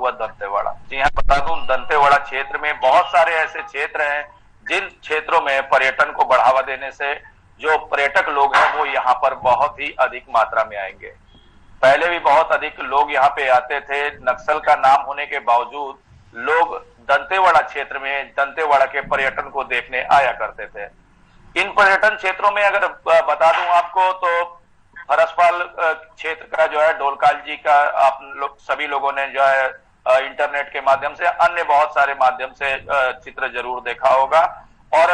वह दंतेवाड़ा। जी हाँ, बता दूं, दंतेवाड़ा क्षेत्र में बहुत सारे ऐसे क्षेत्र हैं जिन क्षेत्रों में पर्यटन को बढ़ावा देने से जो पर्यटक लोग हैं वो यहाँ पर बहुत ही अधिक मात्रा में आएंगे। पहले भी बहुत अधिक लोग यहाँ पे आते थे। नक्सल का नाम होने के बावजूद लोग दंतेवाड़ा क्षेत्र में दंतेवाड़ा के पर्यटन को देखने आया करते थे। इन पर्यटन क्षेत्रों में अगर बता दूं आपको तो फरसपाल क्षेत्र का जो है डोलकाल जी का आप लोग सभी लोगों ने जो है इंटरनेट के माध्यम से अन्य बहुत सारे माध्यम से चित्र जरूर देखा होगा। और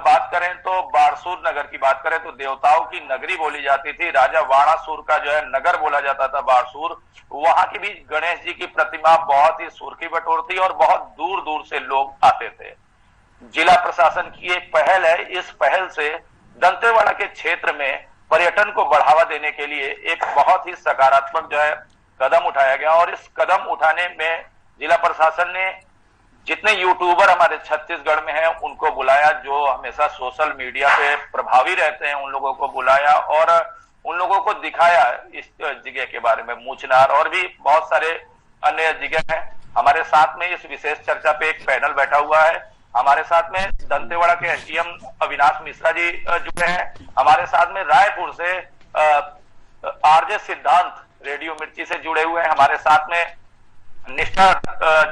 बात करें तो बारसूर नगर की बात करें तो देवताओं की नगरी बोली जाती थी। राजा वाणासुर का जो है नगर बोला जाता था बारसूर। वहां की भी गणेश जी की प्रतिमा बहुत ही सुर्खी बटोरती और बहुत दूर दूर से लोग आते थे। जिला प्रशासन की एक पहल है। इस पहल से दंतेवाड़ा के क्षेत्र में पर्यटन को बढ़ावा देने के लिए एक बहुत ही सकारात्मक जो है कदम उठाया गया। और इस कदम उठाने में जिला प्रशासन ने जितने यूट्यूबर हमारे छत्तीसगढ़ में हैं उनको बुलाया, जो हमेशा सोशल मीडिया पे प्रभावी रहते हैं, उन लोगों को बुलाया और उन लोगों को दिखाया इस जगह के बारे में। मूचनार और भी बहुत सारे अन्य जगह हैं। हमारे साथ में इस विशेष चर्चा पे एक पैनल बैठा हुआ है। हमारे साथ में दंतेवाड़ा के एसडीएम अविनाश मिश्रा जी जुड़े हैं। हमारे साथ में रायपुर से आरजे सिद्धांत रेडियो मिर्ची से जुड़े हुए हैं। हमारे साथ में निष्ठा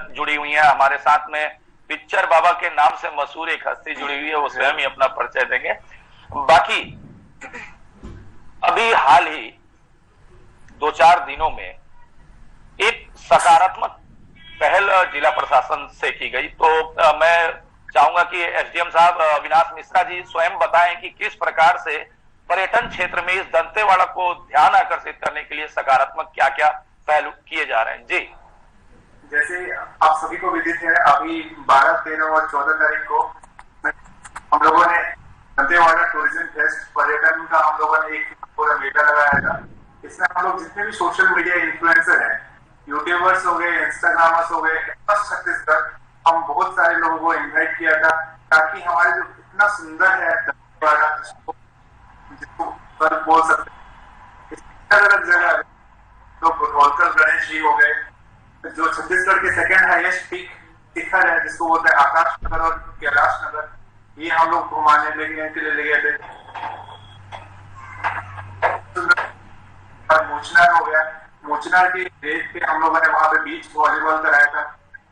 जुड़ी हुई है। हमारे साथ में पिक्चर बाबा के नाम से मशहूर एक हस्ती जुड़ी हुई है, वो स्वयं ही अपना परिचय देंगे। बाकी अभी हाल ही 2-4 दिनों में एक सकारात्मक पहल जिला प्रशासन से की गई। तो मैं चाहूंगा कि एसडीएम साहब अविनाश मिश्रा जी स्वयं बताएं कि किस प्रकार से पर्यटन क्षेत्र में इस दंतेवाड़ा को ध्यान आकर्षित करने के लिए सकारात्मक क्या क्या पहलू किए जा रहे हैं। जी, जैसे आप सभी को विदित है, अभी 12, 13 और 14 तारीख को हम लोगों ने दंतेवाड़ा टूरिज्म फेस्ट पर्यटन का हम लोगों ने एक पूरा मेला लगाया था। इसमें हम लोग जितने भी सोशल मीडिया इन्फ्लुएंसर हैं, यूट्यूबर्स हो गए, इंस्टाग्रामर्स हो गए, छत्तीसगढ़, हम बहुत सारे लोगों को इन्वाइट किया था ताकि हमारे जो इतना सुंदर है दंतेवाड़ा, जिसको बोल सकते हैं, अलग अलग जगह तो ढोलकर गणेश जी हो गए, जो छत्तीसगढ़ के सेकंड हाईएस्ट पीक शिखर है जिसको बोलते हैं आकाश नगर और कैलाश नगर, ये हम लोग घुमाने के लिए ले गए थे। मूचनार हो गया, मूचनार की रेत पे हम लोगों ने वहां पे बीच वॉलीबॉल कराया था।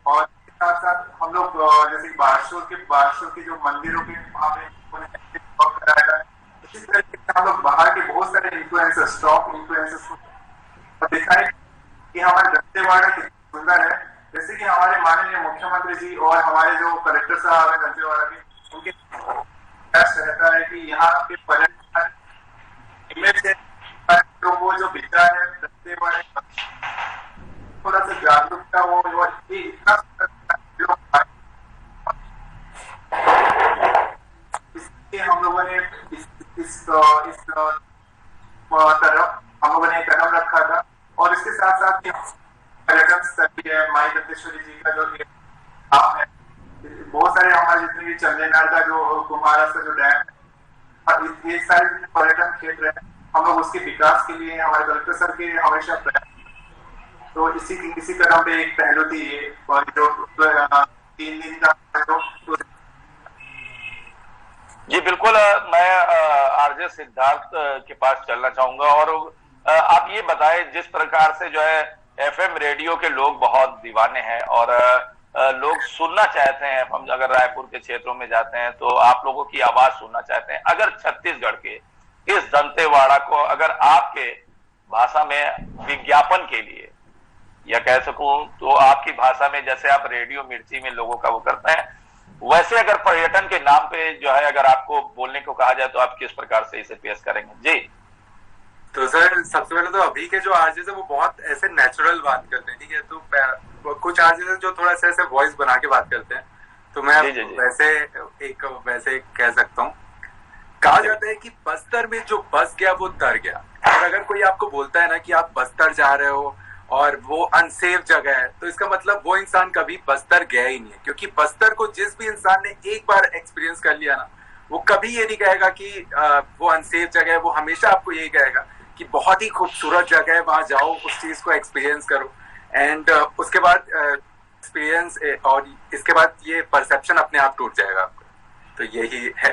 और साथ साथ हम लोग जैसे बारसूर के जो मंदिरों के वहां पे कराया था। इसी तरीके से हम लोग बाहर के बहुत सारे इन्फ्लुएंसर्स, टॉप इन्फ्लुएंसर्स को दिखाए कि हमारे दंतेवाड़ा कितना सुंदर है। जैसे कि हमारे माननीय मुख्यमंत्री जी और हमारे जो कलेक्टर साहब है दंतेवाड़ा के, उनके प्रयास रहता है कि यहाँ के पर्यटन इमेज है वो जो बिगड़ा है दंतेवाड़ा थोड़ा सा जागरूकता हो। इतना इसलिए हम लोगों ने इस तरफ हम लोगों ने एक कदम रखा था। और इसके साथ साथ पर्यटन स्थल है माई दंतेश्वरी जी का जो नाम है, बहुत सारे हमारे जितने भी चंदेनार का जो कुमारस का जो डैम है, ये सारे पर्यटन क्षेत्र है, हम लोग उसके विकास के लिए हमारे कलेक्टर सर के हमेशा प्रयास। तो इसी कदम पे एक पहलू थी ये, और जो 3 दिन का जी बिल्कुल। मैं आरजे सिद्धार्थ के पास चलना चाहूंगा और आप ये बताएं, जिस प्रकार से जो है एफएम रेडियो के लोग बहुत दीवाने हैं और लोग सुनना चाहते हैं। हम अगर रायपुर के क्षेत्रों में जाते हैं तो आप लोगों की आवाज सुनना चाहते हैं। अगर छत्तीसगढ़ के इस दंतेवाड़ा को अगर आपके भाषा में विज्ञापन के लिए या कह सकूं तो आपकी भाषा में, जैसे आप रेडियो मिर्ची में लोगों का वो करते हैं, वैसे अगर पर्यटन के नाम पे जो है अगर आपको बोलने को कहा जाए तो आप किस प्रकार से इसे पेश करेंगे। जी, तो सर सबसे पहले तो अभी के जो आरजेस है वो बहुत ऐसे नेचुरल बात करते हैं, ठीक है। तो कुछ आरजेस है जो थोड़ा सा ऐसे वॉइस बना के बात करते हैं, तो मैं जी, जी, जी। वैसे कह सकता हूँ। कहा जाता है कि बस्तर में जो बस गया वो तर गया। और अगर कोई आपको बोलता है ना कि आप बस्तर जा रहे हो और वो अनसेफ जगह है, तो इसका मतलब वो इंसान कभी बस्तर गया ही नहीं है। क्योंकि बस्तर को जिस भी इंसान ने एक बार एक्सपीरियंस कर लिया ना, वो कभी ये नहीं कहेगा कि वो अनसेफ जगह है। वो हमेशा आपको यही कहेगा कि बहुत ही खूबसूरत जगह है, वहां जाओ, उस चीज को एक्सपीरियंस करो। एंड उसके बाद एक्सपीरियंस और इसके बाद ये परसेप्शन अपने आप टूट जाएगा आपका। तो यही है।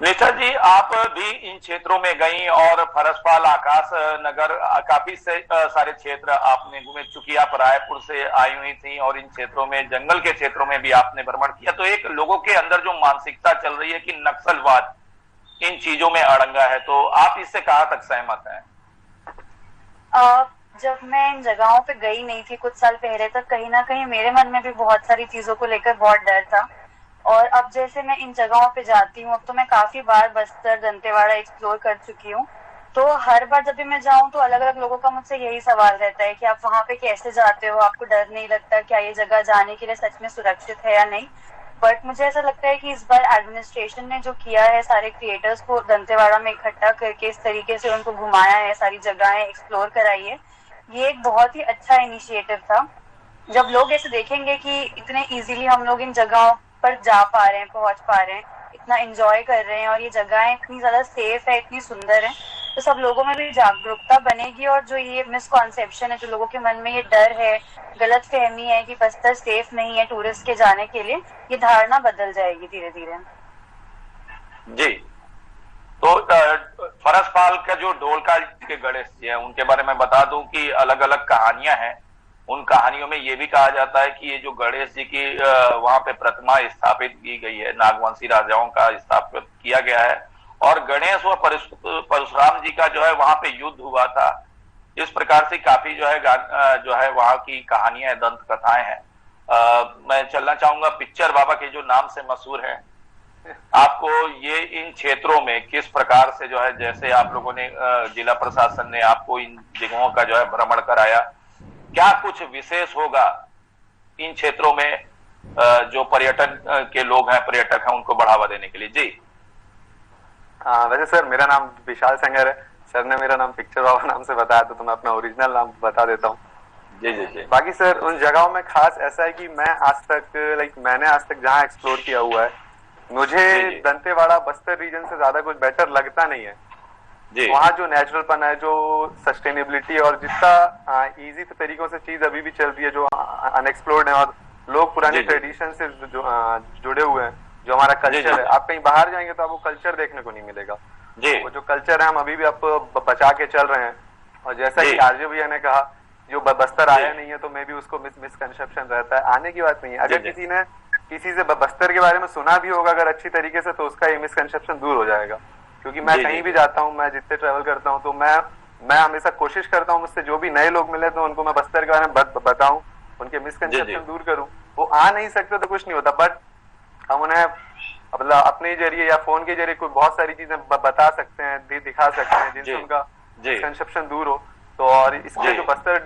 निशा जी, आप भी इन क्षेत्रों में गई और फरसपाल, आकाश नगर, काफी सारे क्षेत्र आपने घूमे। चूंकि आप रायपुर से आई हुई थी और इन क्षेत्रों में, जंगल के क्षेत्रों में भी आपने भ्रमण किया, तो एक लोगों के अंदर जो मानसिकता चल रही है कि नक्सलवाद इन चीजों में अड़ंगा है, तो आप इससे कहां तक सहमत हैं? जब मैं इन जगहों पे गई नहीं थी कुछ साल पहले तक, कहीं ना कहीं मेरे मन में भी बहुत सारी चीजों को लेकर बहुत डर था। और अब जैसे मैं इन जगहों पे जाती हूँ, अब तो मैं काफी बार बस्तर, दंतेवाड़ा एक्सप्लोर कर चुकी हूँ, तो हर बार जब भी मैं जाऊँ तो अलग अलग लोगों का मुझसे यही सवाल रहता है कि आप वहाँ पे कैसे जाते हो, आपको डर नहीं लगता, क्या ये जगह जाने के लिए सच में सुरक्षित है या नहीं। बट मुझे ऐसा लगता है कि इस बार एडमिनिस्ट्रेशन ने जो किया है, सारे क्रिएटर्स को दंतेवाड़ा में इकट्ठा करके इस तरीके से उनको घुमाया है, सारी जगहें एक्सप्लोर कराई है, ये एक बहुत ही अच्छा इनिशिएटिव था। जब लोग ऐसे देखेंगे कि इतने इजीली हम लोग इन जगहों पर जा पा रहे हैं, पहुंच पा रहे हैं, इतना एंजॉय कर रहे हैं और ये जगहें इतनी ज्यादा सेफ है, इतनी सुंदर है, तो सब लोगों में भी जागरूकता बनेगी। और जो ये मिसकॉन्सेप्शन है, जो लोगों के मन में ये डर है, गलत फहमी है कि बस्तर सेफ नहीं है टूरिस्ट के जाने के लिए, ये धारणा बदल जाएगी धीरे धीरे। जी, तो फरसपाल का जो ढोलका के गणेश जी हैं, उनके बारे में बता दूं कि अलग अलग कहानियां हैं। उन कहानियों में ये भी कहा जाता है कि ये जो गणेश जी की वहां पे प्रतिमा स्थापित की गई है, नागवंशी राजाओं का स्थापित किया गया है, और गणेश व परशुराम जी का जो है वहां पे युद्ध हुआ था। इस प्रकार से काफी जो है वहां की कहानियां, दंत कथाएं हैं। मैं चलना चाहूंगा पिक्चर बाबा के जो नाम से मशहूर है। आपको ये इन क्षेत्रों में किस प्रकार से जो है, जैसे आप लोगों ने जिला प्रशासन ने आपको इन जगहों का जो है भ्रमण कराया, क्या कुछ विशेष होगा इन क्षेत्रों में जो पर्यटन के लोग हैं, पर्यटक हैं, उनको बढ़ावा देने के लिए? जी वैसे सर मेरा नाम विशाल सेंगर है। सर ने मेरा नाम पिक्चर बाबा नाम से बताया, तो मैं अपना ओरिजिनल नाम बता देता हूँ। जी जी जी। बाकी सर उन जगहों में खास ऐसा है कि मैंने आज तक जहाँ एक्सप्लोर किया हुआ है, मुझे दंतेवाड़ा बस्तर रीजन से ज्यादा कुछ बेटर लगता नहीं है। वहाँ जो नेचुरलपन है, जो सस्टेनेबिलिटी और जितना इजी तरीकों से चीज अभी भी चल रही है, जो अनएक्सप्लोर्ड है, और लोग पुराने ट्रेडिशन से जो जुड़े हुए हैं, जो हमारा कल्चर है। आप कहीं बाहर जाएंगे तो आपको कल्चर देखने को नहीं मिलेगा। वो जो कल्चर है हम अभी भी आपको बचा के चल रहे हैं। और जैसा कि आरजे भैया ने कहा, जो बस्तर आया नहीं है तो मे भी उसको मिसकंसेप्शन रहता है। आने की बात नहीं है, अगर किसी ने किसी से बस्तर के बारे में सुना भी होगा अगर अच्छी तरीके से, तो उसका ये मिसकंसेप्शन दूर हो जाएगा। क्योंकि मैं कहीं भी जाता हूँ, मैं जितने ट्रेवल करता हूँ, तो मैं हमेशा कोशिश करता हूँ मुझसे जो भी नए लोग मिले तो उनको मैं बस्तर के बारे में बताऊं, उनके मिसकंसेप्शन दूर करूं। वो आ नहीं सकते तो कुछ नहीं होता, बट हम उन्हें अपने जरिए या फोन के जरिए कोई बहुत सारी चीजें बता सकते हैं, दिखा सकते हैं, जिनसे उनका मिसकंसेप्शन दूर हो। तो और इसके जो बस्तर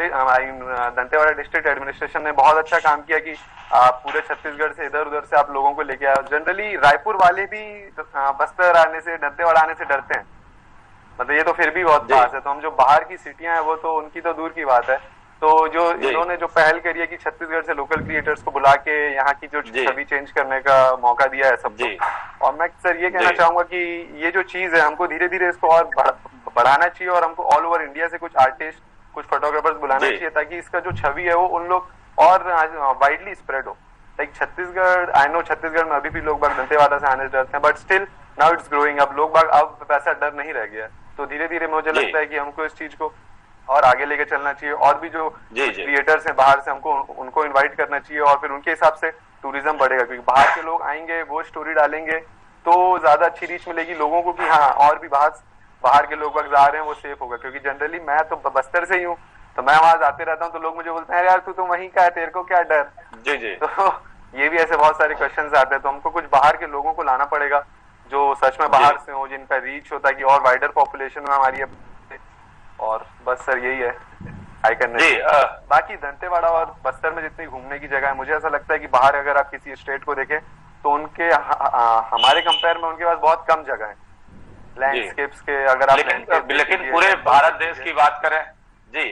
दंतेवाड़ा डिस्ट्रिक्ट एडमिनिस्ट्रेशन ने बहुत अच्छा काम किया कि पूरे छत्तीसगढ़ से इधर उधर से आप लोगों को लेके आए। जनरली रायपुर वाले भी बस्तर आने से, दंतेवाड़ा आने से डरते हैं, मतलब ये तो फिर भी बहुत खास है। तो हम जो बाहर की सिटियां हैं वो तो उनकी तो दूर की बात है। तो जो इन्होंने जो पहल करी है कि छत्तीसगढ़ से लोकल क्रिएटर्स को बुला के यहाँ की जो छवि चेंज करने का मौका दिया है सबको। और मैं सर ये कहना चाहूंगा कि ये जो चीज है, हमको धीरे धीरे इसको और बढ़ाना चाहिए, और हमको ऑल ओवर इंडिया से कुछ आर्टिस्ट, कुछ फोटोग्राफर्स बुलाना चाहिए, ताकि इसका जो छवि है वो उन लोग और वाइडली स्प्रेड हो। Like Chhattisgarh, I know Chhattisgarh में अभी भी लोग बाग दंतेवाड़ा से आने से डरते हैं, but still now it's growing. अब लोग बाग अब वैसा डर नहीं रह गया। तो धीरे धीरे मुझे लगता है कि हमको इस चीज को और आगे लेके चलना चाहिए, और भी जो क्रिएटर्स हैं बाहर से, हमको उनको इनवाइट करना चाहिए, और फिर उनके हिसाब से टूरिज्म बढ़ेगा। क्योंकि बाहर के लोग आएंगे, वो स्टोरी डालेंगे, तो ज्यादा अच्छी रीच मिलेगी लोगों को कि हाँ और भी बाहर के लोग जा रहे हैं, वो सेफ होगा। क्योंकि जनरली मैं तो बस्तर से ही हूँ, तो मैं वहां जाते रहता हूँ, तो लोग मुझे बोलते हैं यार तू तो वहीं का है, तेरे को क्या डर। तो ये भी ऐसे बहुत सारे क्वेश्चन आते हैं। तो हमको कुछ बाहर के लोगों को लाना पड़ेगा जो सच में बाहर से हो, जिनका रीच होता है कि और वाइडर पॉपुलेशन में हमारी। और बस सर यही है आई करने। बाकी दंतेवाड़ा और बस्तर में जितनी घूमने की जगह है, मुझे ऐसा लगता है कि बाहर अगर आप किसी स्टेट को देखें तो उनके हमारे कंपेयर में उनके पास बहुत कम जगह है लैंडस्केप्स के। अगर आप लेकिन पूरे भारत देश की बात करें जी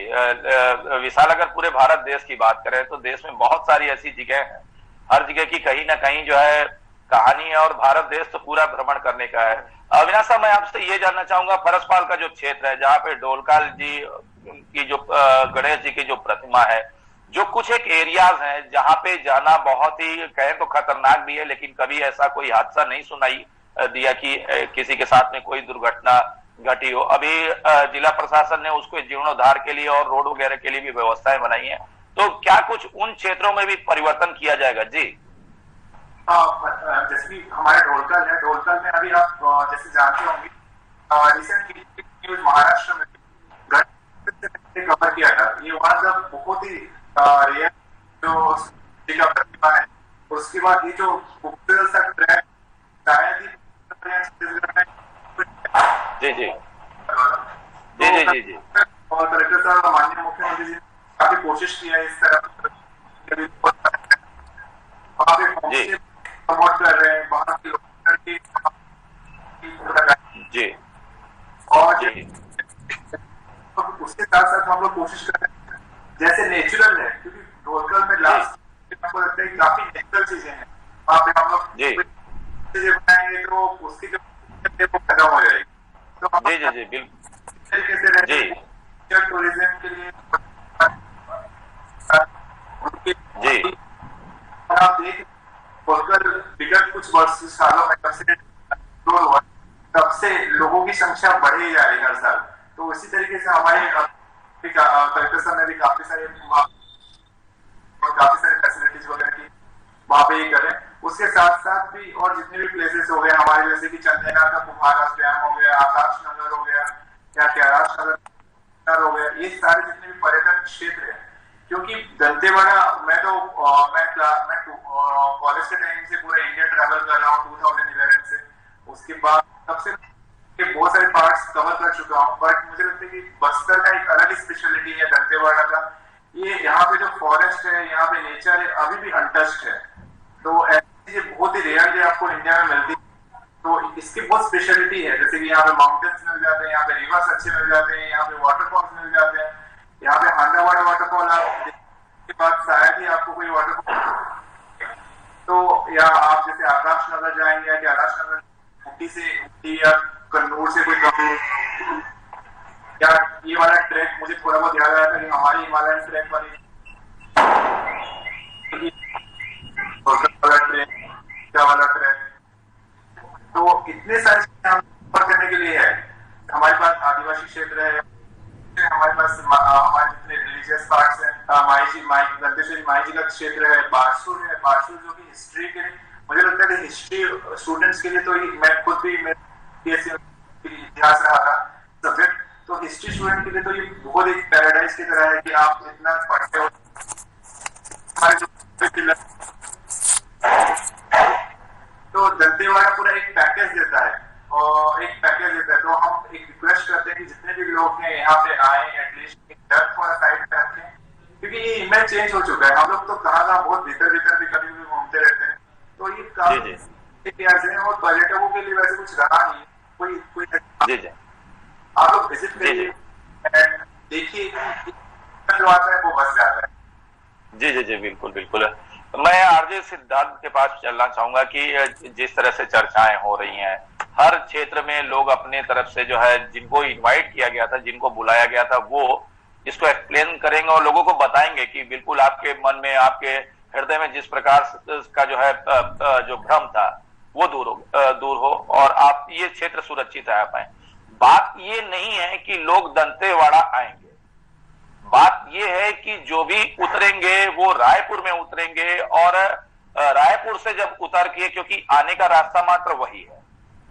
विशाल, अगर पूरे भारत देश की बात करें तो देश में बहुत सारी ऐसी जगह है, हर जगह की कहीं ना कहीं जो है कहानी है, और भारत देश तो पूरा भ्रमण करने का है। अविनाश साहब, मैं आपसे ये जानना चाहूंगा, फरसपाल का जो क्षेत्र है जहाँ पे ढोलकाल जी की जो गणेश जी की जो प्रतिमा है, जो कुछ एक एरियाज हैं जहां पे जाना बहुत ही कहें तो खतरनाक भी है, लेकिन कभी ऐसा कोई हादसा नहीं सुनाई दिया कि किसी के साथ में कोई दुर्घटना घटी हो। अभी जिला प्रशासन ने उसको जीर्णोद्धार के लिए और रोड वगैरह के लिए भी व्यवस्थाएं बनाई हैं, तो क्या कुछ उन क्षेत्रों में भी परिवर्तन किया जाएगा? जी जैसे कि हमारे ढोलकल है, ढोलकल में अभी आप जैसे जानते होंगे रिसेंटली न्यूज महाराष्ट्र में कवर किया था। ये वहां जब बहुत ही रेयर जो प्रतिमा है, उसके बाद ये जो खूबसूरत सा ट्रैक शायद ही जी जी जी जी जी जी और कलेक्टर साहब माननीय मुख्यमंत्री जी ने काफी कोशिश किया है इस तरह प्रमोट कर रहे हैं वहां के लोग जी और उसके साथ साथ हम लोग कोशिश कर रहे हैं जैसे नेचुरल है, क्योंकि ढोलकल में लास्ट आपको लगता है काफी नेचुरल चीजें हैं, वहां पे हम लोग चीजें बनाएंगे तो उसकी जो खत्म हो जाएगी। तो जी जी जी बिल्कुल तरीके से जी टूरिज्म के लिए जी आप देख ढोलकल विगत कुछ सालों में तब से लोगों की संख्या बढ़ी ही जा रही है हर साल। तो इसी तरीके से हमारे कलेक्टर साहब ने भी काफी सारे फैसिलिटीज वगैरह की वहां पे ये करें। उसके साथ साथ भी और जितने भी प्लेसेस हो गए हमारे, जैसे कि चंदेना का कुम्हारा डैम हो गया, आकाश नगर हो गया या कैलाश नगर हो गया, ये सारे जितने भी पर्यटन क्षेत्र है, क्योंकि दंतेवाड़ा मैं कॉलेज के टाइम से पूरा इंडिया ट्रैवल कर रहा हूँ 2011 से, उसके बाद तब से बहुत सारे पार्ट्स कवर कर चुका हूँ, बट मुझे लगता है कि बस्तर का एक अलग स्पेशलिटी है दंतेवाड़ा का। ये यहाँ पे जो फॉरेस्ट है, यहाँ पे नेचर है, अभी भी अनटच्ड है। तो ऐसी चीजें बहुत ही रेयरली आपको इंडिया में मिलती है, तो इसकी बहुत स्पेशलिटी है। जैसे कि यहाँ पे माउंटेन्स मिल जाते हैं, यहाँ पे रिवर्स अच्छे मिल जाते हैं, यहाँ पे वाटरफॉल्स मिल जाते हैं। यहाँ पे हांडावाड़ा वाटरफॉल के बाद शायद ही आपको कोई वाटरफॉल, तो या आप जैसे आकाश नगर जाएंगे या कैलाश नगर, ऊटी या कन्नूर से कोई कम, या ये वाला ट्रैक मुझे थोड़ा बहुत याद आया था कि हमारी हिमालयन ट्रैक वाली वाला ट्रैक, तो इतने सारे चीजें करने के लिए है। हमारे पास आदिवासी क्षेत्र है, हमारे पास हमारे जितने रिलीजियस पार्ट्स हैं, गंतेश्वरी माई जी का क्षेत्र है, बारसूर है, बारसूर जो कि हिस्ट्री के लिए मुझे लगता है कि हिस्ट्री स्टूडेंट्स के लिए, तो मैं खुद भी इतिहास रहा था सब्जेक्ट, तो हिस्ट्री स्टूडेंट के लिए तो ये बहुत एक पैराडाइज की तरह है कि आप इतना पढ़ते हो। तो दंतेवाड़ा पूरा एक पैकेज देता है तो हम एक रिक्वेस्ट करते हैं कि जितने भी लोग हैं यहाँ पे आए, एटलीस्ट थोड़ा साइड पे रखें, क्योंकि ये इमेज चेंज हो चुका है। हम लोग तो कहाँ बहुत भीतर भी कभी भी घूमते रहते हैं, तो ये काफी है और पर्यटकों के लिए वैसे कुछ रहा नहीं। कोई आप लोग विजिट करिए, देखिए जो आता है वो बस जाता है। जी जी जी बिल्कुल बिल्कुल। मैं आरजे सिद्धार्थ के पास चलना चाहूंगा कि जिस तरह से चर्चाएं हो रही हैं, हर क्षेत्र में लोग अपने तरफ से जो है जिनको इनवाइट किया गया था, जिनको बुलाया गया था, वो इसको एक्सप्लेन करेंगे और लोगों को बताएंगे कि बिल्कुल आपके मन में, आपके हृदय में जिस प्रकार का जो है जो भ्रम था वो दूर हो और आप ये क्षेत्र सुरक्षित रह पाए। बात ये नहीं है कि लोग दंतेवाड़ा आएंगे, बात ये है कि जो भी उतरेंगे वो रायपुर में उतरेंगे और रायपुर से जब उतर के, क्योंकि आने का रास्ता मात्र वही है,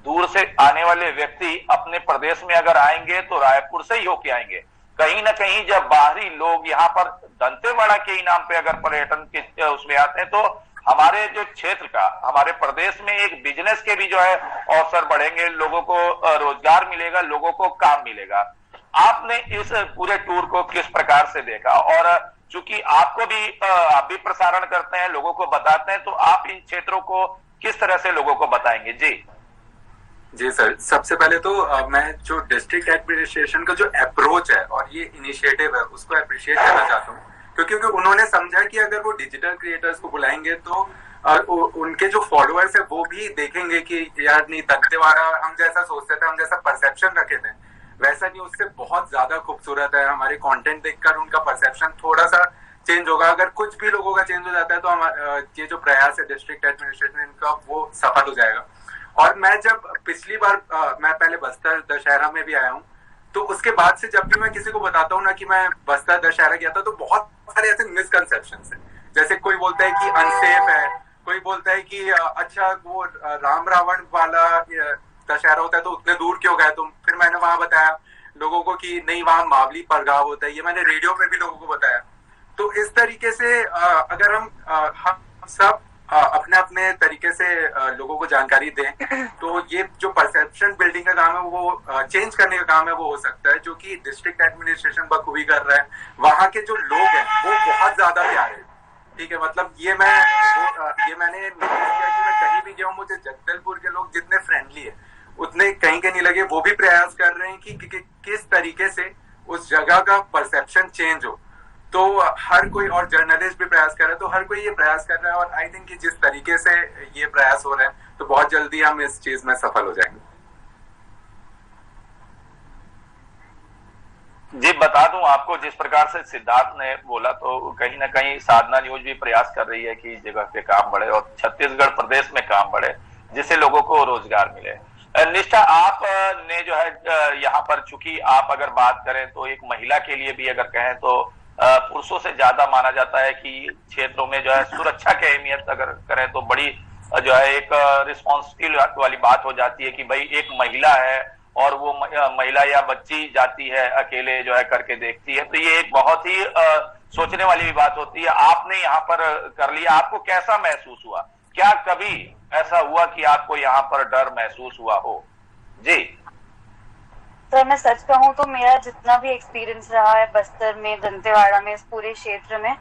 दूर से आने वाले व्यक्ति अपने प्रदेश में अगर आएंगे तो रायपुर से ही होके आएंगे। कहीं ना कहीं जब बाहरी लोग यहाँ पर दंतेवाड़ा के ही नाम पे अगर पर्यटन के उसमें आते हैं, तो हमारे जो क्षेत्र का, हमारे प्रदेश में एक बिजनेस के भी जो है अवसर बढ़ेंगे, लोगों को रोजगार मिलेगा, लोगों को काम मिलेगा। आपने इस पूरे टूर को किस प्रकार से देखा? और चूंकि आपको भी आप भी प्रसारण करते हैं, लोगों को बताते हैं, तो आप इन क्षेत्रों को किस तरह से लोगों को बताएंगे? जी सर, सबसे पहले तो मैं जो डिस्ट्रिक्ट एडमिनिस्ट्रेशन का जो अप्रोच है और ये इनिशिएटिव है उसको अप्रिशिएट करना चाहता हूँ, क्योंकि उन्होंने समझा कि अगर वो डिजिटल क्रिएटर्स को बुलाएंगे तो उनके जो फॉलोअर्स है वो भी देखेंगे कि यार नहीं, दंतेवाड़ा हम जैसा सोचते थे, हम जैसा परसेप्शन रखे थे, वैसा नहीं, उससे बहुत ज्यादा खूबसूरत है। हमारे कंटेंट देखकर उनका परसेप्शन थोड़ा सा चेंज होगा। अगर कुछ भी लोगों का चेंज हो जाता है तो ये जो प्रयास है डिस्ट्रिक्ट एडमिनिस्ट्रेशन इनका, वो सफल हो जाएगा। और मैं जब पिछली बार मैं पहले बस्तर दशहरा में भी आया हूँ, तो उसके बाद से जब भी मैं किसी को बताता हूँ ना कि मैं बस्तर दशहरा गया था, तो बहुत सारे ऐसे मिसकंसेप्शन है। जैसे कोई बोलता है कि अनसेफ है, कोई बोलता है कि अच्छा वो राम रावण वाला दशहरा होता है तो उतने दूर क्यों गए तुम। फिर मैंने वहां बताया लोगों को कि नहीं, वहां मावली परगाव होता है, ये मैंने रेडियो पे भी लोगों को बताया। तो इस तरीके से अगर हम सब अपने अपने तरीके से लोगों को जानकारी दें, तो ये जो परसेप्शन बिल्डिंग का काम है वो चेंज करने का काम है, वो हो सकता है, जो कि डिस्ट्रिक्ट एडमिनिस्ट्रेशन बखूबी कर रहा है। वहां के जो लोग हैं वो बहुत ज्यादा प्यारे, ठीक है। मतलब ये मैंने नोटिस किया कि मैं कहीं भी गया हूँ, मुझे जगदलपुर के लोग जितने फ्रेंडली है उतने कहीं के नहीं लगे। वो भी प्रयास कर रहे हैं कि किस तरीके से उस जगह का परसेप्शन चेंज हो। तो हर कोई, और जर्नलिस्ट भी प्रयास कर रहे हैं, तो हर कोई ये प्रयास कर रहा है। और आई थिंक कि जिस तरीके से ये प्रयास हो रहे हैं तो बहुत जल्दी हम इस चीज में सफल हो जाएंगे। जी, बता दूं आपको, जिस प्रकार से सिद्धार्थ ने बोला, तो कहीं ना कहीं साधना न्यूज भी प्रयास कर रही है कि जगह पे काम बढ़े और छत्तीसगढ़ प्रदेश में काम बढ़े, जिससे लोगों को रोजगार मिले। निष्ठा, आप ने जो है यहाँ पर, चूंकि आप अगर बात करें तो एक महिला के लिए भी अगर कहें तो पुरुषों से ज्यादा माना जाता है कि क्षेत्रों में जो है सुरक्षा की अहमियत अगर करें तो बड़ी जो है एक रिस्पॉन्सिबिलिटी वाली बात हो जाती है कि भाई एक महिला है और वो महिला या बच्ची जाती है अकेले जो है करके देखती है, तो ये एक बहुत ही सोचने वाली भी बात होती है। आपने यहाँ पर कर लिया, आपको कैसा महसूस हुआ? क्या कभी ऐसा हुआ कि आपको यहाँ पर डर महसूस हुआ हो? जी सर, मैं सच कहूँ तो मेरा जितना भी एक्सपीरियंस रहा है बस्तर में, दंतेवाड़ा में, इस पूरे क्षेत्र में,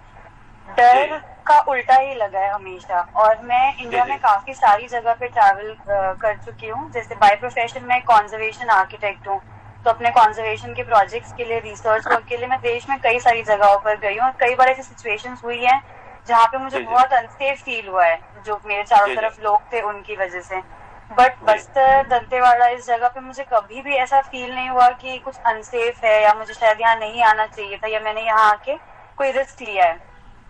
डर का उल्टा ही लगा है हमेशा। और मैं इंडिया में काफी सारी जगह पे ट्रैवल कर चुकी हूँ। जैसे बाय प्रोफेशन में कंजर्वेशन आर्किटेक्ट हूँ, तो अपने कंजर्वेशन के प्रोजेक्ट्स के लिए, रिसर्च वर्क के लिए मैं देश में कई सारी जगहों पर गई हूँ। और कई बार ऐसी सिचुएशंस हुई है जहाँ पे मुझे बहुत अनसेफ फील हुआ है, जो मेरे चारों तरफ लोग थे उनकी वजह से। बट बस्तर दंतेवाड़ा इस जगह पे मुझे कभी भी ऐसा फील नहीं हुआ कि कुछ अनसेफ है या मुझे शायद यहाँ नहीं आना चाहिए था या मैंने यहाँ आके कोई रिस्क लिया है।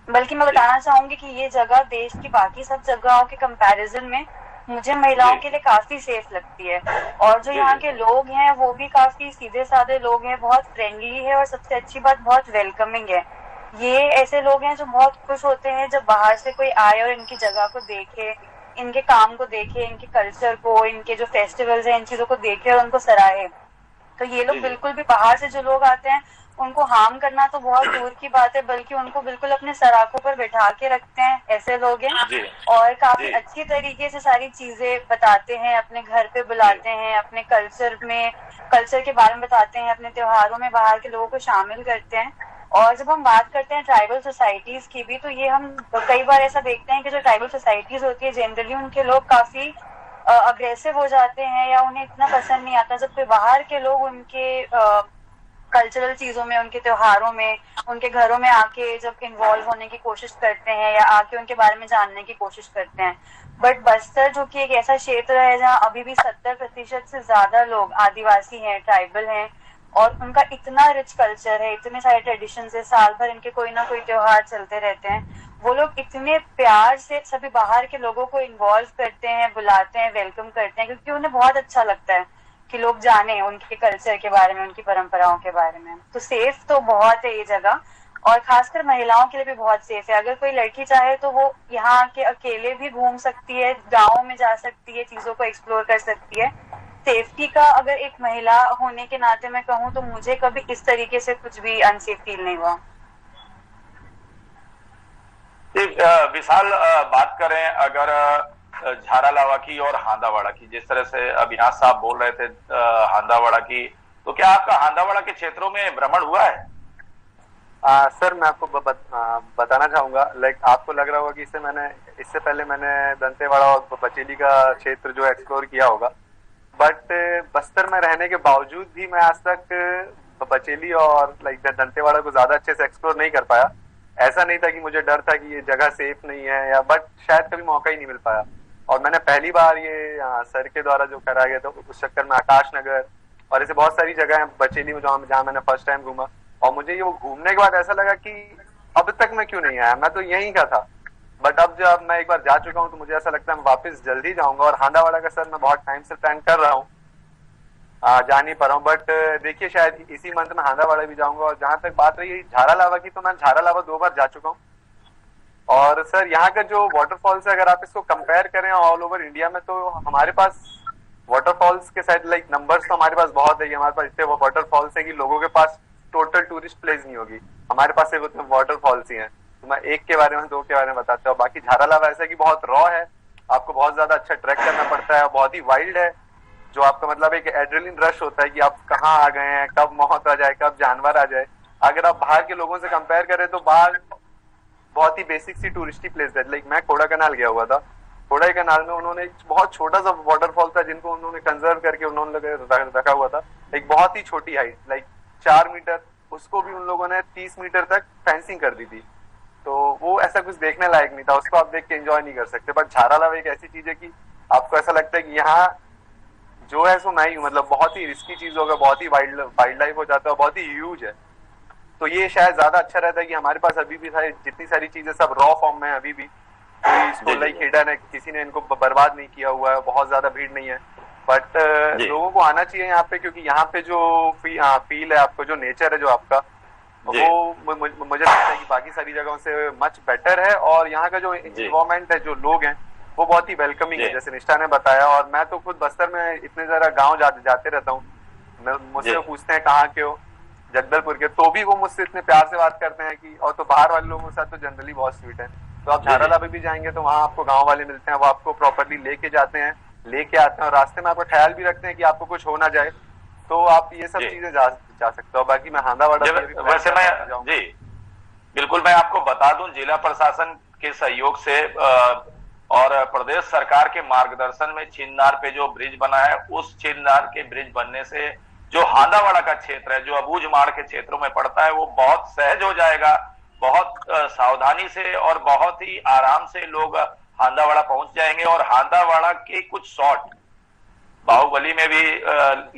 बल्कि मैं बताना चाहूंगी कि ये जगह देश की बाकी सब जगहों के कंपैरिजन में मुझे महिलाओं के लिए काफी सेफ लगती है। और जो यहाँ के लोग हैं वो भी काफी सीधे साधे लोग हैं, बहुत फ्रेंडली है, और सबसे अच्छी बात बहुत वेलकमिंग है। ये ऐसे लोग हैं जो बहुत खुश होते हैं जब बाहर से कोई आए और इनकी जगह को देखे, इनके काम को देखे, इनके कल्चर को, इनके जो फेस्टिवल्स हैं, इन चीजों को देखे और उनको सराहे। तो ये लोग बिल्कुल भी, बाहर से जो लोग आते हैं उनको हार्म करना तो बहुत दूर की बात है, बल्कि उनको बिल्कुल अपने सराखों पर बैठा के रखते हैं, ऐसे लोग हैं। और काफी अच्छी तरीके से सारी चीजें बताते हैं, अपने घर पे बुलाते हैं, अपने कल्चर के बारे में बताते हैं, अपने त्योहारों में बाहर के लोगों को शामिल करते हैं। और जब हम बात करते हैं ट्राइबल सोसाइटीज की भी, तो ये हम कई बार ऐसा देखते हैं कि जो ट्राइबल सोसाइटीज होती है जनरली उनके लोग काफी अग्रेसिव हो जाते हैं या उन्हें इतना पसंद नहीं आता जब कोई बाहर के लोग उनके कल्चरल चीजों में, उनके त्योहारों में, उनके घरों में आके जब इन्वॉल्व होने की कोशिश करते हैं या आके उनके बारे में जानने की कोशिश करते हैं। बट बस्तर जो कि एक ऐसा क्षेत्र है जहाँ अभी भी 70% से ज्यादा लोग आदिवासी हैं, ट्राइबल हैं, और उनका इतना रिच कल्चर है, इतने सारे ट्रेडिशन है, साल भर इनके कोई ना कोई त्योहार चलते रहते हैं। वो लोग इतने प्यार से सभी बाहर के लोगों को इन्वॉल्व करते हैं, बुलाते हैं, वेलकम करते हैं, क्योंकि उन्हें बहुत अच्छा लगता है कि लोग जाने उनके कल्चर के बारे में, उनकी परंपराओं के बारे में। तो सेफ तो बहुत है ये जगह, और खासकर महिलाओं के लिए भी बहुत सेफ है। अगर कोई लड़की चाहे तो वो यहाँ आके अकेले भी घूम सकती है, गाँव में जा सकती है, चीजों को एक्सप्लोर कर सकती है। सेफ्टी का अगर एक महिला होने के नाते मैं कहूँ तो मुझे कभी इस तरीके से कुछ भी अनसेफ फील नहीं हुआ। विशाल, बात करें अगर झारालावा की और हांदावाड़ा की, जिस तरह से अविनाश साहब बोल रहे थे हांदावाड़ा की, तो क्या आपका हांदावाड़ा के क्षेत्रों में भ्रमण हुआ है? सर, मैं आपको बताना चाहूंगा, आपको लग रहा होगा कि इससे पहले मैंने दंतेवाड़ा और बचेली का क्षेत्र जो एक्सप्लोर किया होगा, बट बस्तर में रहने के बावजूद भी मैं आज तक बचेली और दंतेवाड़ा को ज्यादा अच्छे से एक्सप्लोर नहीं कर पाया। ऐसा नहीं था कि मुझे डर था कि ये जगह सेफ नहीं है, बट शायद कभी मौका ही नहीं मिल पाया। और मैंने पहली बार ये सर के द्वारा जो करा गया था उस चक्कर में आकाश नगर और ऐसे बहुत सारी जगह है बचेली में जहाँ मैंने फर्स्ट टाइम घूमा, और मुझे ये वो घूमने के बाद ऐसा लगा कि अब तक मैं क्यों नहीं आया, मैं तो यहीं का था। बट अब जब मैं एक बार जा चुका हूँ तो मुझे ऐसा लगता है मैं वापस जल्दी जाऊंगा। और हांडावाड़ा का सर मैं बहुत टाइम से प्लान कर रहा हूँ, जा नहीं पा रहा हूँ, बट देखिए शायद इसी मंथ में हांडावाड़ा भी जाऊंगा। और जहां तक बात रही झारा लावा की, तो मैं झारा लावा 2 बार जा चुका हूँ। और सर यहाँ का जो वाटरफॉल्स है, अगर आप इसको कंपेयर करें ऑल ओवर इंडिया में, तो हमारे पास वाटरफॉल्स के साइड लाइक नंबर्स तो हमारे पास बहुत है, हमारे पास इतने वाटरफॉल्स है कि लोगों के पास टोटल टूरिस्ट प्लेस नहीं होगी, हमारे पास सिर्फ उतने वाटरफॉल्स ही हैं। तो मैं एक के बारे में 2 के बारे में बताता हूँ। बाकी झारा लावा ऐसा कि बहुत रॉ है, आपको बहुत ज्यादा अच्छा ट्रैक करना पड़ता है, बहुत ही वाइल्ड है, जो आपका मतलब एक एड्रेनलिन रश होता है कि आप कहाँ आ गए हैं, कब मौत आ जाए, कब जानवर आ जाए। अगर आप बाहर के लोगों से कंपेयर करें तो बाहर बहुत ही बेसिक सी टूरिस्टी प्लेस है। लाइक मैं कोड़ा कनाल गया हुआ था, कोड़ा कनाल में उन्होंने एक बहुत छोटा सा वाटरफॉल था जिनको उन्होंने कंजर्व करके उन्होंने रखा हुआ था, एक बहुत ही छोटी हाइट लाइक 4 मीटर, उसको भी उन लोगों ने 30 मीटर तक फेंसिंग कर दी थी। तो वो ऐसा कुछ देखने लायक नहीं था, उसको आप देख के एंजॉय नहीं कर सकते। बट झारा लावा एक ऐसी चीज है कि आपको ऐसा लगता है कि यहाँ जो है सो मैं ही हूँ, मतलब बहुत ही रिस्की चीज होगा, बहुत ही वाइल्ड लाइफ हो जाता है, बहुत ही ह्यूज है। तो ये शायद ज्यादा अच्छा रहता है कि हमारे पास अभी भी जितनी सारी चीजें सब रॉ फॉर्म में है अभी भी, कोई इसको लाइक हिडन है, किसी ने इनको बर्बाद नहीं किया हुआ है, बहुत ज्यादा भीड़ नहीं है। बट लोगों को आना चाहिए यहाँ पे, क्योंकि यहाँ पे जो फील है आपको, जो नेचर है जो आपका, वो मुझे लगता है कि बाकी सारी जगहों से मच बेटर है। और यहाँ का जो इन्वायरमेंट है, जो लोग हैं, वो बहुत ही वेलकमिंग है, जैसे निष्ठा ने बताया। और मैं तो खुद बस्तर में इतने जरा गाँव जाते रहता हूँ, मुझसे पूछते हैं कहाँ के हो, जगदलपुर के, तो भी वो मुझसे इतने प्यार से बात करते हैं कि, और तो बाहर वाले लोगों के साथ तो जनरली बहुत स्वीट है। तो आप झारा लावा भी जाएंगे तो वहाँ आपको गांव वाले मिलते हैं, वो आपको प्रॉपरली लेके जाते हैं, लेके आते हैं, और रास्ते में आपका ख्याल भी रखते हैं कि आपको कुछ हो ना जाए। तो आप ये सब चीजें जा सकते हो। बाकी मैं हांडावाड़ा वैसे मैं जी बिल्कुल, मैं आपको बता दूं, जिला प्रशासन के सहयोग से और प्रदेश सरकार के मार्गदर्शन में चिन्नार पे जो ब्रिज बना है, उस चिन्नार के ब्रिज बनने से जो हांडावाड़ा का क्षेत्र है, जो अबूझ माड़ के क्षेत्रों में पड़ता है, वो बहुत सहज हो जाएगा। बहुत सावधानी से और बहुत ही आराम से लोग हांडावाड़ा पहुंच जाएंगे। और हांडावाड़ा के कुछ शॉट बाहुबली में भी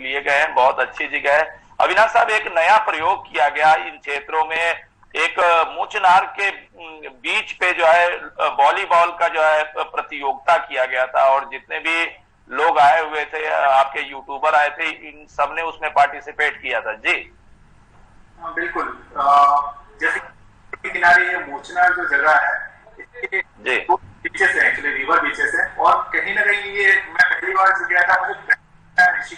लिए गए हैं, बहुत अच्छी जगह है। अविनाश साहब, एक नया प्रयोग किया गया इन क्षेत्रों में, एक मूचनार के बीच पे जो है वॉलीबॉल का जो है प्रतियोगिता किया गया था, और जितने भी लोग आए हुए थे, आपके यूट्यूबर आए थे, इन सब ने उसमें पार्टिसिपेट किया था। जी बिल्कुल, जैसे किनारे ये मूचनार जो जगह है, इसके दो बीचेस है, एक्चुअली रिवर बीचेस है, और कहीं ना कहीं ये मैं पहली बार जो गया था मुझे,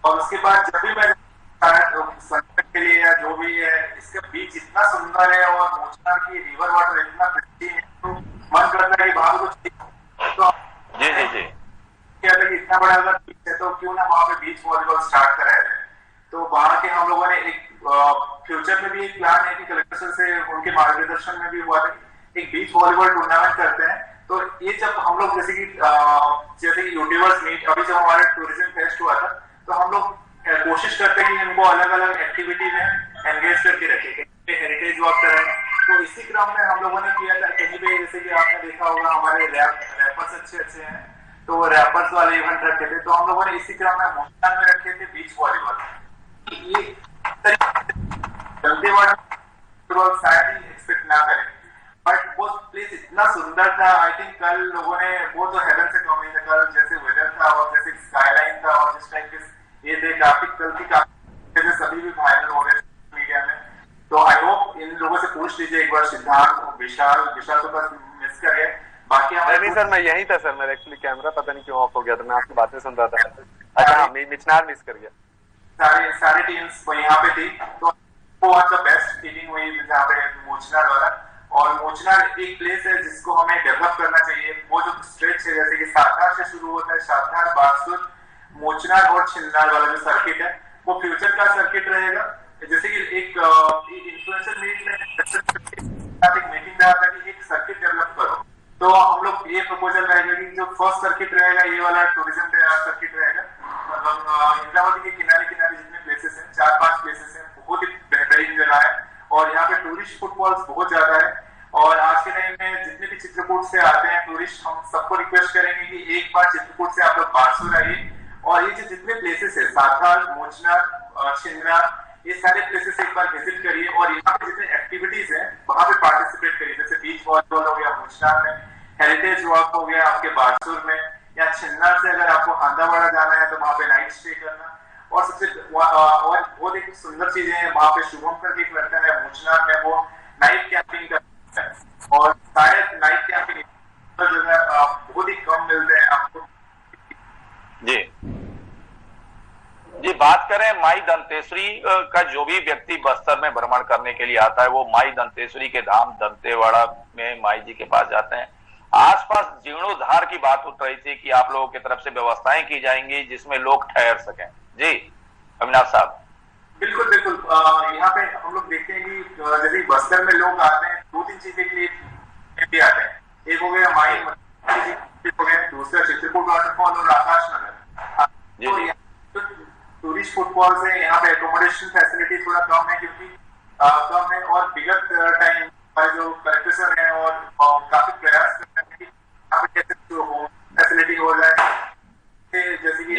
और उसके बाद जब भी मैं संकट के लिए या जो भी है, इसका बीच इतना सुंदर है और मूचनार की रिवर वाटर इतना प्रिटी है, तो मन करता है कि वहां कुछ तो जी जी जी क्या था कि इतना बड़ा अगर बीच है तो क्यों ना वहां पे बीच वॉलीबॉल स्टार्ट कराया जाए। तो वहां के हम लोगों ने एक फ्यूचर में भी एक प्लान है कि कलेक्टर से उनके मार्गदर्शन में भी हुआ था एक बीच वॉलीबॉल टूर्नामेंट करते हैं। तो ये जब हम लोग जैसे कि यूट्यूबर्स मीट, अभी जब हमारा टूरिज्म फेस्ट हुआ था, तो हम लोग कोशिश करते हैं कि इनको अलग अलग एक्टिविटी में एंगेज करके रखें, हेरिटेज वॉक करें। तो इसी क्रम में हम लोगों ने किया था, कहीं पे जैसे कि आपने देखा होगा हमारे रैपर्स अच्छे हैं, तो वो रैपर्स वाले इवेंट रखे थे, तो हम लोगों ने इसी क्रम में मूचनार में रखे थे बीच वॉलीबॉल। ये एक्सपेक्ट ना करें, बट वो प्लेस इतना सुंदर था। आई थिंक कल लोगों ने, वो तो हेवन से कम नहीं था, कल जैसे वेदर था और जैसे स्काईलाइन था और जिस टाइप के ये थे, काफी कल की काफी सभी भी वायरल हो रहे हैं मीडिया में। तो आई होप इन लोगों से पूछ लीजिए एक बार, सिद्धार्थ, विशाल तो बस मिस कर गए, बाकी नहीं सर मैं यही था सर, मेरा एक्चुअली कैमरा पता नहीं क्यों ऑफ हो गया था, मैं आपकी बातें सुन रहा था। अच्छा, मिचनार मिस कर गया। सारी टीम्स यहाँ पे थी, तो वो द बेस्ट फीलिंग हुई जहाँ पे मूचनार वाला। और मूचनार एक प्लेस है जिसको हमें डेवलप करना चाहिए। वो जो स्ट्रेच है, जैसे कि सातनार से शुरू होता है, सातनार, बारसूर, मूचनार और छिन्नार वाला जो सर्किट है, वो फ्यूचर का सर्किट रहेगा। जैसे कि एक इन्फ्लुएंसर मीट में एक मीटिंग रहा था कि एक सर्किट डेवलप करो, तो हम लोग ये प्रपोजल रहेगा कि जो फर्स्ट सर्किट रहेगा ये वाला टूरिज्म सर्किट रहेगा, मतलब इंद्रावती के किनारे जितने प्लेसेस हैं, 4-5 प्लेसेस हैं, बहुत ही बेहतरीन जगह है और यहाँ पे टूरिस्ट फुटफॉल्स बहुत ज्यादा है। और आज के टाइम में जितने भी चित्रकूट से आते हैं टूरिस्ट, हम सबको रिक्वेस्ट करेंगे कि एक बार चित्रकूट से आप लोग बारसूर आइए और ये जो जितने प्लेसेस है, साथाल, मोचनार, छिंदरा, ये सारे प्लेसेस एक बार विजिट करिए और यहाँ पे जितने एक्टिविटीज हैं वहां पे पार्टिसिपेट करिए। जैसे बीच वॉलीबॉल हो गया मोचनार में, हेरिटेज वॉक हो गया आपके बारसूर में, या छिन्नार से अगर आपको हांदावाड़ा जाना है तो वहां पे नाइट स्टे करना। और सबसे और बहुत एक सुंदर चीजें हैं वहां पे, शुभम करके एक लड़का है मोचनार में, वो नाइट कैंपिंग करता है और शायद नाइट कैंपिंग जगह बहुत ही कम मिलते हैं आपको। जी जी, बात करें माई दंतेश्वरी का, जो भी व्यक्ति बस्तर में भ्रमण करने के लिए आता है वो माई दंतेश्वरी के धाम दंतेवाड़ा में माई जी के पास जाते हैं। आसपास जीर्णोद्धार की बात उठ रही थी कि आप लोगों की तरफ से व्यवस्थाएं की जाएंगी जिसमें लोग ठहर सकें। जी अविनाश साहब। बिल्कुल बिल्कुल, यहाँ पे हम लोग देखते हैं कि जैसे बस्तर में लोग आते हैं 2-3 चीजें के लिए आते हैं। एक हो गया माई, हो गया दूसरा चित्रकूट वाटरफॉल और आकाश नगर। तो टूरिस्ट फुटफॉल से यहाँ पे एकोमोडेशन फैसिलिटी थोड़ा कम है, क्योंकि कम है, और विगत टाइम हमारे जो कलेक्टर सर हैं और काफी प्रयास कर रहे हैं कि यहाँ पे कैसे होम फैसिलिटी हो जाए, जैसे कि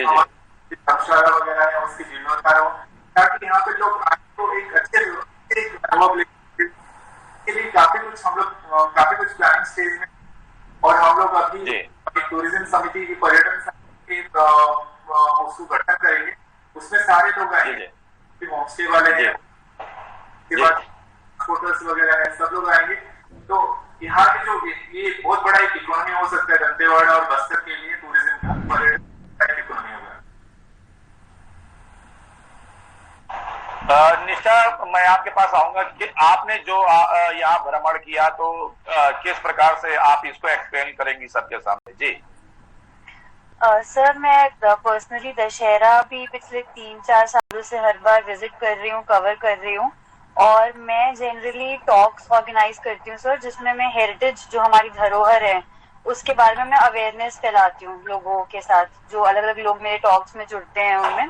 धर्मशाला वगैरह है उसकी जीर्णोद्धार हो, ताकि यहाँ पे लोग आपको एक अच्छे अनुभव के लिए काफी कुछ प्लानिंग स्टेज में। और हम लोग अभी टूरिज्म समिति की, पर्यटन समिति उसको गठन करेंगे, उसमें सारे लोग आएंगे, होम स्टे वाले हैं, होटल्स वगैरह है, सब लोग आएंगे। तो यहाँ के जो ये बहुत बड़ा एक इकोनॉमी हो सकता है दंतेवाड़ा और बस्तर के लिए, टूरिज्म का, पर्यटन का इकोनॉमी होगा। निष्ठा, मैं आपके पास आऊंगा कि आपने जो यहाँ भ्रमण किया तो किस प्रकार से आप इसको एक्सप्लेन करेंगी सबके सामने। जी सर, मैं पर्सनली दशहरा भी पिछले 3-4 सालों से हर बार विजिट कर रही हूँ, कवर कर रही हूँ, और मैं जनरली टॉक्स ऑर्गेनाइज करती हूँ सर, जिसमें मैं हेरिटेज जो हमारी धरोहर है उसके बारे में मैं अवेयरनेस फैलाती हूँ लोगों के साथ, जो अलग अलग लोग मेरे टॉक्स में जुड़ते हैं उनमें।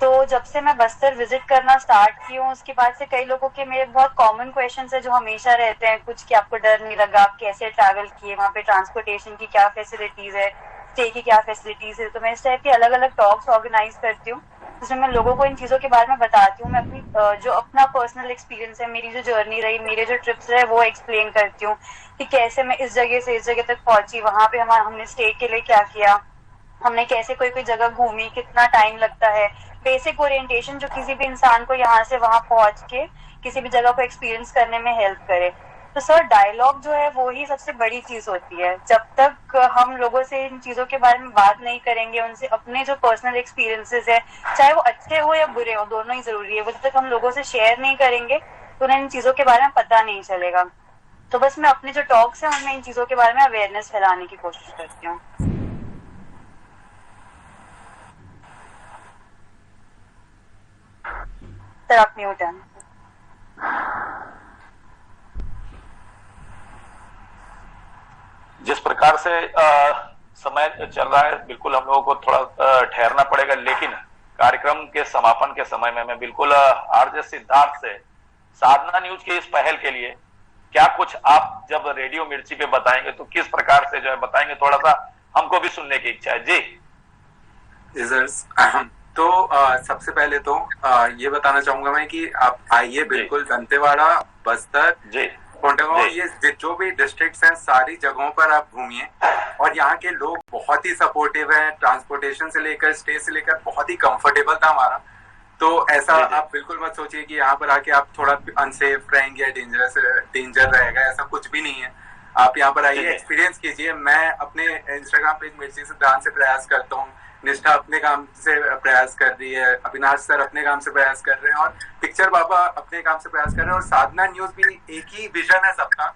तो जब से मैं बस्तर विजिट करना स्टार्ट की हूँ उसके बाद से कई लोगों के मेरे बहुत कॉमन क्वेश्चंस है जो हमेशा रहते हैं, कुछ कि आपको डर नहीं लगा, आप कैसे ट्रैवल किए, वहाँ पे ट्रांसपोर्टेशन की क्या फैसिलिटीज है, स्टे की क्या फैसिलिटीज है। तो मैं इस टाइप की अलग अलग टॉक्स ऑर्गेनाइज करती हूँ जिसमें मैं लोगों को इन चीजों के बारे में बताती हूँ। मैं अपनी जो अपना पर्सनल एक्सपीरियंस है, मेरी जो जर्नी रही, मेरे जो ट्रिप्स रहे, वो एक्सप्लेन करती हूँ कि कैसे मैं इस जगह से इस जगह तक पहुंची, वहां पे हमने स्टे के लिए क्या किया, हमने कैसे कोई कोई जगह घूमी, कितना टाइम लगता है, बेसिक ओरिएंटेशन जो किसी भी इंसान को यहाँ से वहां पहुंच के किसी भी जगह को एक्सपीरियंस करने में हेल्प करे। तो सर, डायलॉग जो है वो ही सबसे बड़ी चीज होती है। जब तक हम लोगों से इन चीजों के बारे में बात नहीं करेंगे, उनसे अपने जो पर्सनल एक्सपीरियंसेस है, चाहे वो अच्छे हो या बुरे हो, दोनों ही जरूरी है, वो जब तक हम लोगों से शेयर नहीं करेंगे तो उन्हें इन चीजों के बारे में पता नहीं चलेगा। तो बस मैं अपने जो टॉक्स है उनमें इन चीजों के बारे में अवेयरनेस फैलाने की कोशिश करती हूँ। सर, आप म्यूट हैं। जिस प्रकार से समय चल रहा है, बिल्कुल हम लोगों को थोड़ा ठहरना पड़ेगा, लेकिन कार्यक्रम के समापन के समय में मैं बिल्कुल आरजे सिद्धार्थ से साधना न्यूज के इस पहल के लिए क्या कुछ आप जब रेडियो मिर्ची पे बताएंगे तो किस प्रकार से जो है बताएंगे, थोड़ा सा हमको भी सुनने की इच्छा है। जी तो सबसे पहले तो ये बताना चाहूंगा मैं कि आप आइए बिल्कुल दंतेवाड़ा, बस्तर, कोंडागांव, ये जो भी डिस्ट्रिक्ट्स हैं सारी जगहों पर आप घूमिए। और यहाँ के लोग बहुत ही सपोर्टिव हैं, ट्रांसपोर्टेशन से लेकर स्टे से लेकर बहुत ही कंफर्टेबल था हमारा। तो ऐसा आप बिल्कुल मत सोचिए कि यहाँ पर आके आप थोड़ा अनसेफ रहेंगे या डेंजर रहेगा, ऐसा कुछ भी नहीं है। आप यहाँ पर आइए, एक्सपीरियंस कीजिए। मैं अपने इंस्टाग्राम पेज मिर्ची सिद्धांत से प्रयास करता हूँ, निष्ठा अपने काम से प्रयास कर रही है, अविनाश सर अपने काम से प्रयास कर रहे हैं, और पिक्चर बाबा अपने काम से प्रयास कर रहे हैं, और साधना न्यूज भी एक ही विजन है सबका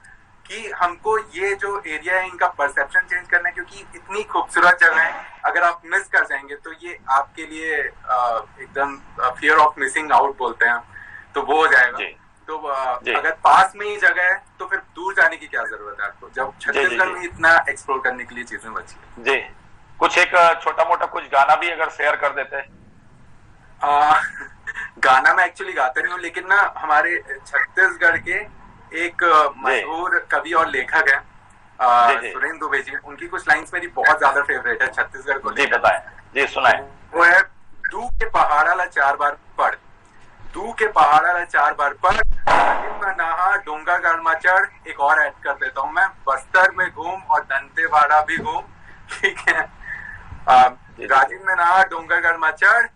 कि हमको ये जो एरिया है इनका परसेप्शन चेंज करना है, क्योंकि इतनी खूबसूरत जगह है, अगर आप मिस कर जाएंगे तो ये आपके लिए एकदम फियर ऑफ मिसिंग आउट बोलते हैं, तो वो हो जाएगा। तो अगर पास में ही जगह है तो फिर दूर जाने की क्या जरूरत है आपको, जब छत्तीसगढ़ में इतना एक्सप्लोर करने के लिए चीजें बची है। जी, कुछ एक छोटा मोटा कुछ गाना भी अगर शेयर कर देते हैं। गाना मैं एक्चुअली गाता नहीं हूँ, लेकिन ना हमारे छत्तीसगढ़ के एक मशहूर कवि और लेखक है सुरेंद्र दुबे जी, उनकी कुछ लाइंस मेरी बहुत ज्यादा फेवरेट है छत्तीसगढ़ को। जी बताएं, जी सुनाएं। वो है दू के पहाड़ाला 4 बार पढ़, दू के पहाड़ाला 4 बार पढ़, राजिम में नहा डोंगरगढ़ में चढ़। एक और ऐड कर देता हूँ मैं, बस्तर में घूम और दंतेवाड़ा भी घूम, ठीक है। राजिम में नहा डोंगरगढ़ में चढ़,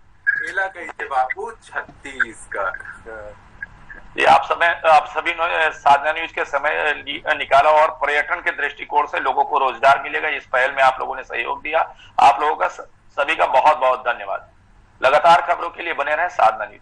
एला कही थे बापू छत्तीसगढ़। ये आप सभी साधना न्यूज के समय निकाला और पर्यटन के दृष्टिकोण से लोगों को रोजगार मिलेगा। इस पहल में आप लोगों ने सहयोग दिया, आप लोगों का सभी का बहुत बहुत धन्यवाद। लगातार खबरों के लिए बने रहें साधना न्यूज।